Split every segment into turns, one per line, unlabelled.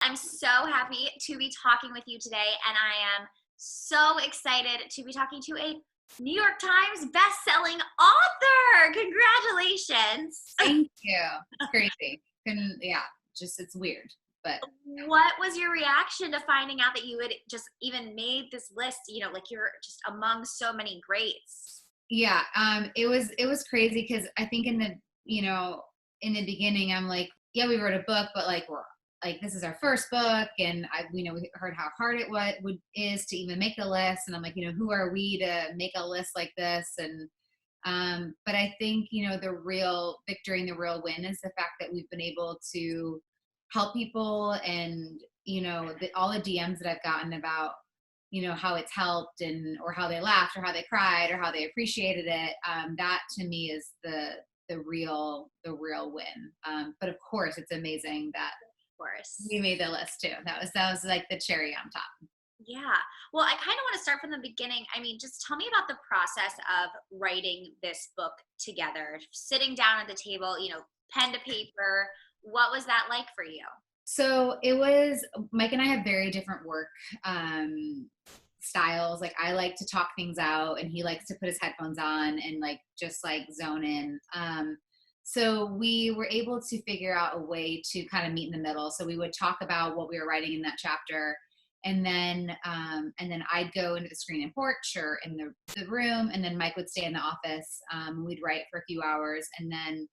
I'm so happy to be talking with you today, and I am so excited to be talking to a New York Times best-selling author. Congratulations.
Thank you. It's crazy. Yeah, just it's weird, but
What was your reaction to finding out that you had just even made this list, like you're just among so many greats?
yeah, it was crazy because I think in the beginning I'm like, yeah, we wrote a book, but like we're like this is our first book, and we heard how hard it is to even make the list, and I'm like, who are we to make a list like this? And but I think, the real victory and the real win is the fact that we've been able to help people. And, all the DMs that I've gotten about, how it's helped or how they laughed or how they cried or how they appreciated it. That to me is the real win. But of course it's amazing that
Of course.
we made the list too. That was like the cherry on top.
Yeah. Well, I kind of want to start from the beginning. I mean, just tell me about the process of writing this book together, sitting down at the table, pen to paper. What was that like for you?
So it was, Mike and I have very different work styles. Like I like to talk things out, and he likes to put his headphones on and like just like zone in. So we were able to figure out a way to kind of meet in the middle. So we would talk about what we were writing in that chapter, and then I'd go into the screen and porch or in the room, and then Mike would stay in the office. We'd write for a few hours, and then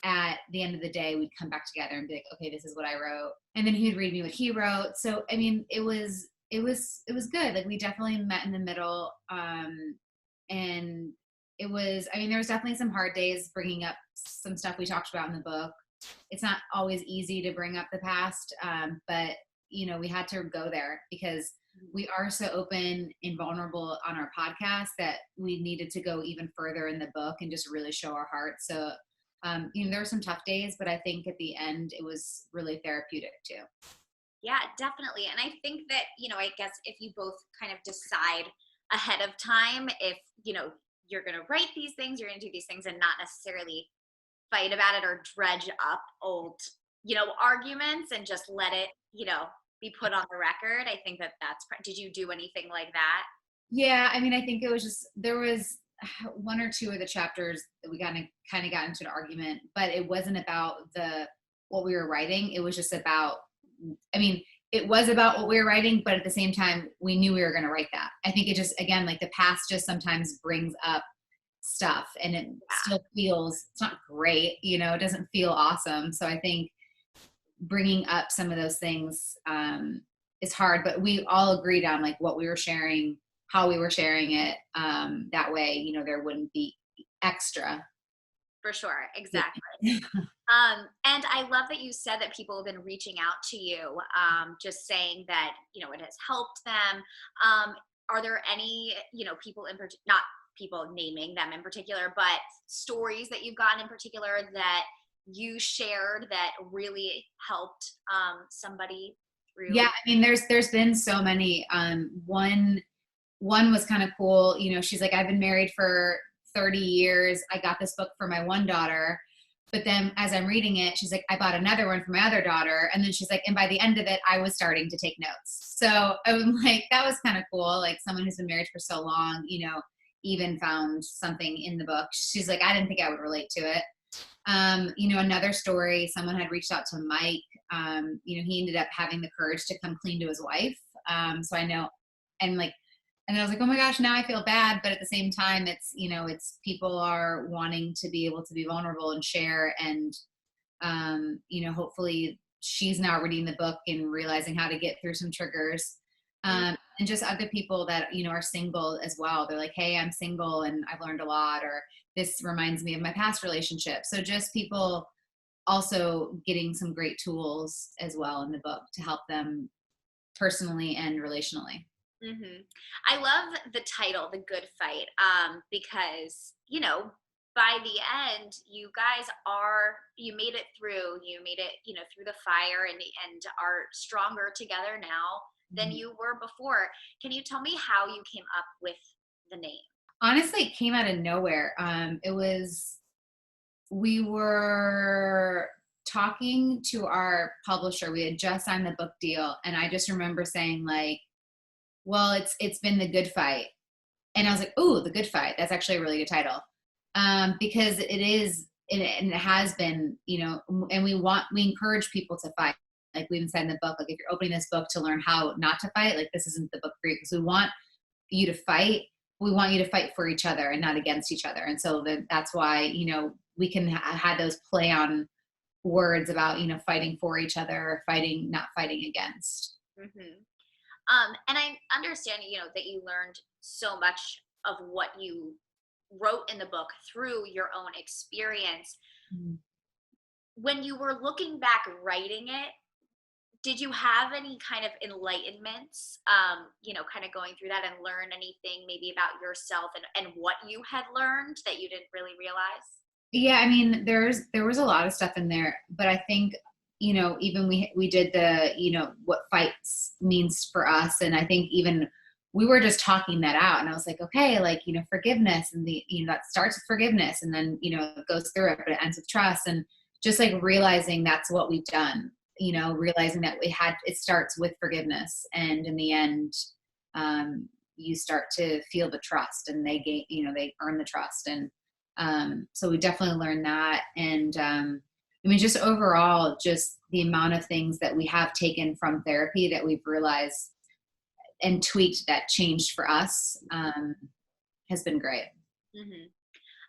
at the end of the day, we'd come back together and be like, okay, this is what I wrote. And then he would read me what he wrote. So, I mean, it was good. Like we definitely met in the middle. And it was, I mean, there was definitely some hard days bringing up some stuff we talked about in the book. It's not always easy to bring up the past. But we had to go there because we are so open and vulnerable on our podcast that we needed to go even further in the book and just really show our heart. So, there were some tough days, but I think at the end it was really therapeutic too.
Yeah, definitely. And I think that, I guess if you both kind of decide ahead of time, if, you're going to write these things, you're going to do these things and not necessarily fight about it or dredge up old, arguments and just let it, be put on the record. I think that did you do anything like that?
Yeah. I mean, I think it was just, there was one or two of the chapters that we kind of got into an argument, but it wasn't about what we were writing. It was just about, I mean, it was about what we were writing, but at the same time, we knew we were going to write that. I think it just, again, like the past just sometimes brings up stuff, and it still feels, it's not great, it doesn't feel awesome. So I think bringing up some of those things is hard, but we all agreed on like what we were sharing, how we were sharing it. That way, there wouldn't be extra.
For sure. Exactly. And I love that you said that people have been reaching out to you, just saying that, it has helped them. Are there any, people not people naming them in particular, but stories that you've gotten in particular that you shared that really helped somebody through?
Yeah. I mean, there's been so many. One was kind of cool. She's like, I've been married for 30 years. I got this book for my one daughter. But then as I'm reading it, she's like, I bought another one for my other daughter. And then she's like, and by the end of it, I was starting to take notes. So I'm like, that was kind of cool. Like someone who's been married for so long, even found something in the book. She's like, I didn't think I would relate to it. Another story, someone had reached out to Mike. He ended up having the courage to come clean to his wife. So I know, and then I was like, oh my gosh, now I feel bad. But at the same time, it's people are wanting to be able to be vulnerable and share. And, hopefully she's now reading the book and realizing how to get through some triggers. And just other people that, are single as well. They're like, hey, I'm single and I've learned a lot, or this reminds me of my past relationship. So just people also getting some great tools as well in the book to help them personally and relationally.
Mm-hmm. I love the title, The Good Fight, because, by the end, you guys you made it, through the fire and are stronger together now than you were before. Can you tell me how you came up with the name?
Honestly, it came out of nowhere. We were talking to our publisher, we had just signed the book deal, and I just remember saying like, well, it's been the good fight. And I was like, "Ooh, the good fight." That's actually a really good title. Because it is, and it has been, and we encourage people to fight. Like we even said in the book, like if you're opening this book to learn how not to fight, like this isn't the book for you, because we want you to fight. We want you to fight for each other and not against each other. And so that's why, we can have those play on words about, fighting for each other, fighting, not fighting against.
Mm-hmm. And I understand, that you learned so much of what you wrote in the book through your own experience.
Mm.
When you were looking back writing it, did you have any kind of enlightenments, kind of going through that and learn anything maybe about yourself and what you had learned that you didn't really realize?
Yeah, I mean, there was a lot of stuff in there, but I think, even we did the, what fights means for us. And I think even we were just talking that out, and I was like, okay, like, forgiveness, and that starts with forgiveness, and then, it goes through it, but it ends with trust. And just like realizing that's what we've done, realizing that it starts with forgiveness. And in the end, you start to feel the trust, and they gain, they earn the trust. And so we definitely learned that. And I mean, just overall, just the amount of things that we have taken from therapy that we've realized and tweaked that changed for us has been great.
Mm-hmm.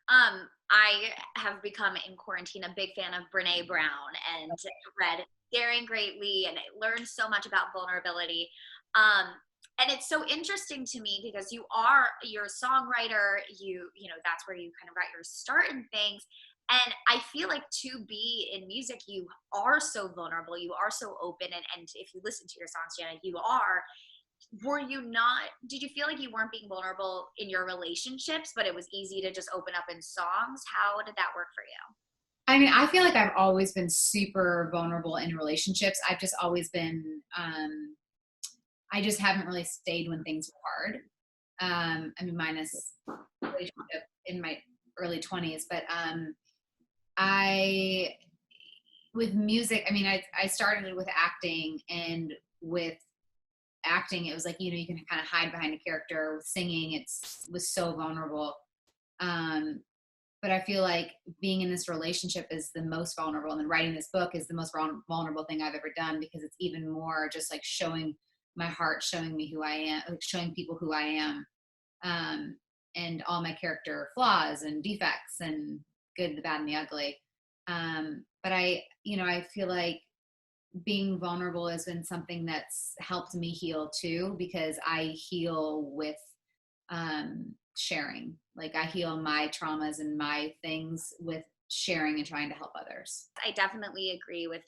I have become in quarantine a big fan of Brene Brown and read Daring Greatly and learned so much about vulnerability. And it's so interesting to me because you're a songwriter, that's where you kind of got your start in things. And I feel like to be in music, you are so vulnerable, you are so open. And if you listen to your songs, Jana, did you feel like you weren't being vulnerable in your relationships, but it was easy to just open up in songs? How did that work for you?
I mean, I feel like I've always been super vulnerable in relationships. I've just always been, I just haven't really stayed when things were hard. I mean, minus relationship in my early 20s, but I, with music, I mean, I started with acting, and with acting, it was like, you can kind of hide behind a character. With singing, was so vulnerable. But I feel like being in this relationship is the most vulnerable, and then writing this book is the most vulnerable thing I've ever done, because it's even more just like showing my heart, showing me who I am, like showing people who I am, and all my character flaws and defects, and good, the bad, and the ugly. But I feel like being vulnerable has been something that's helped me heal too, because I heal with sharing. Like I heal my traumas and my things with sharing and trying to help others.
I definitely agree with,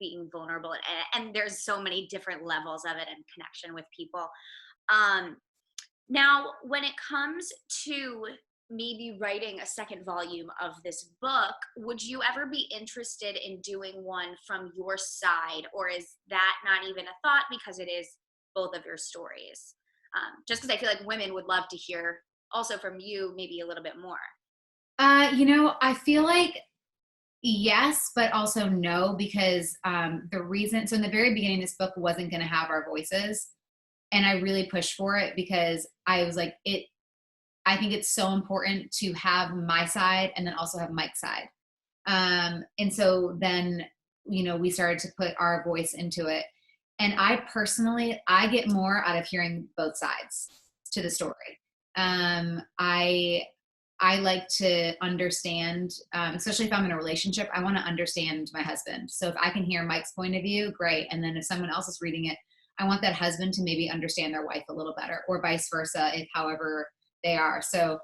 being vulnerable. And there's so many different levels of it and connection with people. Now, when it comes to maybe writing a second volume of this book, would you ever be interested in doing one from your side, or is that not even a thought because it is both of your stories? Just because I feel like women would love to hear also from you maybe a little bit more.
I feel like yes, but also no, because the reason, so in the very beginning, this book wasn't going to have our voices. And I really pushed for it because I was like, I think it's so important to have my side and then also have Mike's side. And so then, we started to put our voice into it. And I personally, I get more out of hearing both sides to the story. I like to understand, especially if I'm in a relationship, I want to understand my husband. So if I can hear Mike's point of view, great. And then if someone else is reading it, I want that husband to maybe understand their wife a little better, or vice versa, if however they are. So,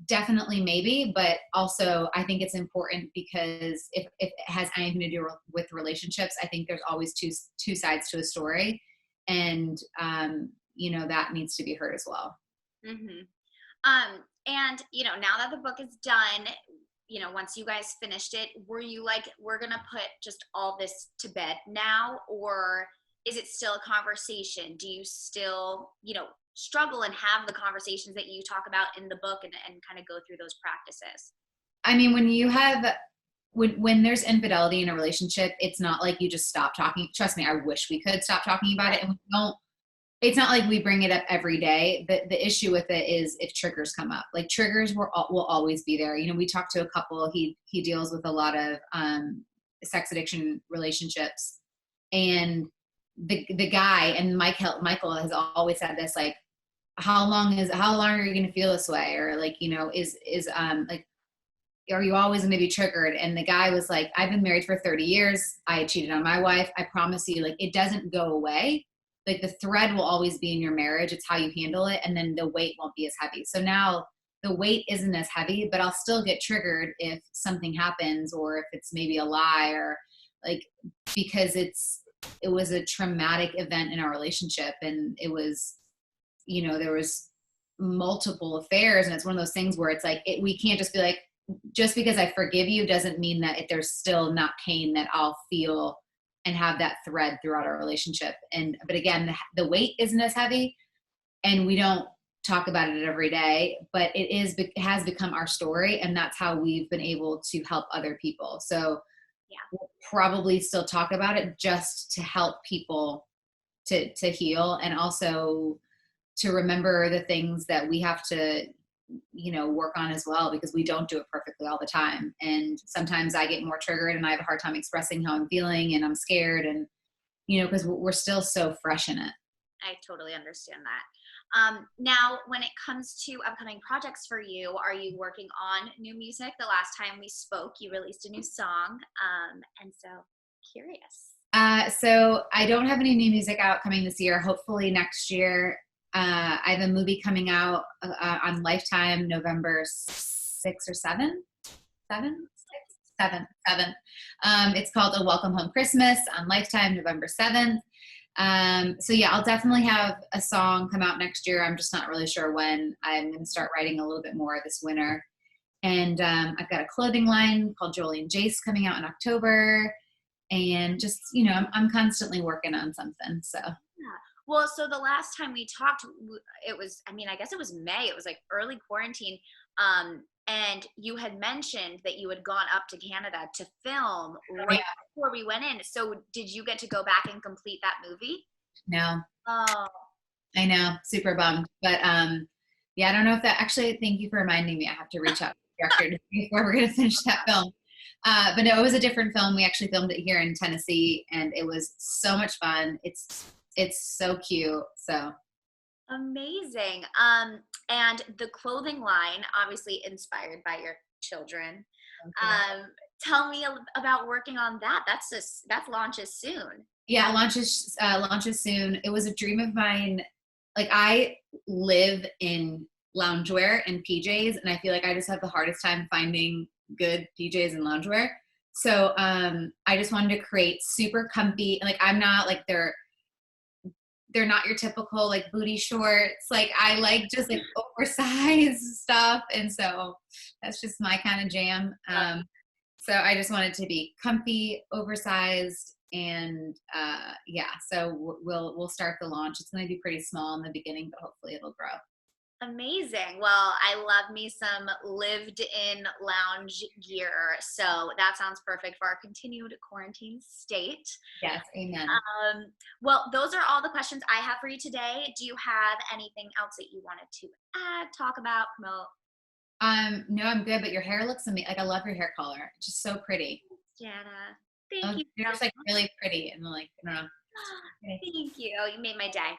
definitely maybe, but also I think it's important because if it has anything to do with relationships, I think there's always two sides to a story, and that needs to be heard as well.
Mm-hmm. And now that the book is done, once you guys finished it, were you like, we're gonna put just all this to bed now, or is it still a conversation? Do you still, struggle and have the conversations that you talk about in the book, and kind of go through those practices?
I mean, when you have when there's infidelity in a relationship, it's not like you just stop talking. Trust me, I wish we could stop talking about it, and we don't. It's not like we bring it up every day. The issue with it is if triggers come up. Like triggers will always be there. We talked to a couple. He deals with a lot of sex addiction relationships, and the guy and Michael has always said this, like, how long are you going to feel this way, or like, is like, are you always going to be triggered? And the guy was like, I've been married for 30 years. I cheated on my wife. I promise you, like, it doesn't go away. Like, the thread will always be in your marriage. It's how you handle it. And then the weight won't be as heavy. So now the weight isn't as heavy, but I'll still get triggered if something happens, or if it's maybe a lie, or like, because it was a traumatic event in our relationship. And it was, there was multiple affairs. And it's one of those things where it's like, we can't just be like, just because I forgive you doesn't mean that there's still not pain that I'll feel and have that thread throughout our relationship. But again, the weight isn't as heavy, and we don't talk about it every day, but it has become our story. And that's how we've been able to help other people. So yeah, we'll probably still talk about it just to help people to heal, and also to remember the things that we have to work on as well, because we don't do it perfectly all the time. And sometimes I get more triggered and I have a hard time expressing how I'm feeling, and I'm scared, and, because we're still so fresh in it.
I totally understand that. Now, when it comes to upcoming projects for you, are you working on new music? The last time we spoke, you released a new song. And so curious.
So I don't have any new music out coming this year. Hopefully next year. I have a movie coming out on Lifetime November 6th or 7th. 7th. It's called A Welcome Home Christmas on Lifetime November 7th. So yeah, I'll definitely have a song come out next year. I'm just not really sure when. I'm going to start writing a little bit more this winter. And I've got a clothing line called Jolie and Jace coming out in October. And just, I'm constantly working on something. So.
Yeah. Well, so the last time we talked, it was, I guess it was May. It was like early quarantine. And you had mentioned that you had gone up to Canada to film right before we went in. So did you get to go back and complete that movie?
No.
Oh.
I know. Super bummed. But yeah, I don't know if that, actually, thank you for reminding me. I have to reach out to the director before we're going to finish that film. But no, it was a different film. We actually filmed it here in Tennessee, and it was so much fun. It's so cute. So
amazing. And the clothing line, obviously inspired by your children. Okay. Tell me about working on that. That launches soon.
Yeah, launches soon. It was a dream of mine. Like, I live in loungewear and PJs, and I feel like I just have the hardest time finding good PJs and loungewear. So I just wanted to create super comfy. Like, I'm not like they're not your typical like booty shorts. Like, I like just like oversized stuff. And so that's just my kind of jam. So I just wanted to be comfy, oversized, and yeah, so we'll start the launch. It's going to be pretty small in the beginning, but hopefully it'll grow.
Amazing. Well, I love me some lived in lounge gear. So that sounds perfect for our continued quarantine state.
Yes. Amen.
Well, those are all the questions I have for you today. Do you have anything else that you wanted to add, talk about, promote?
No, I'm good, but your hair looks amazing. Like, I love your hair color. It's just so pretty.
Jana, thank you.
You're just like really pretty, and like, I don't know.
Thank you. You made my day.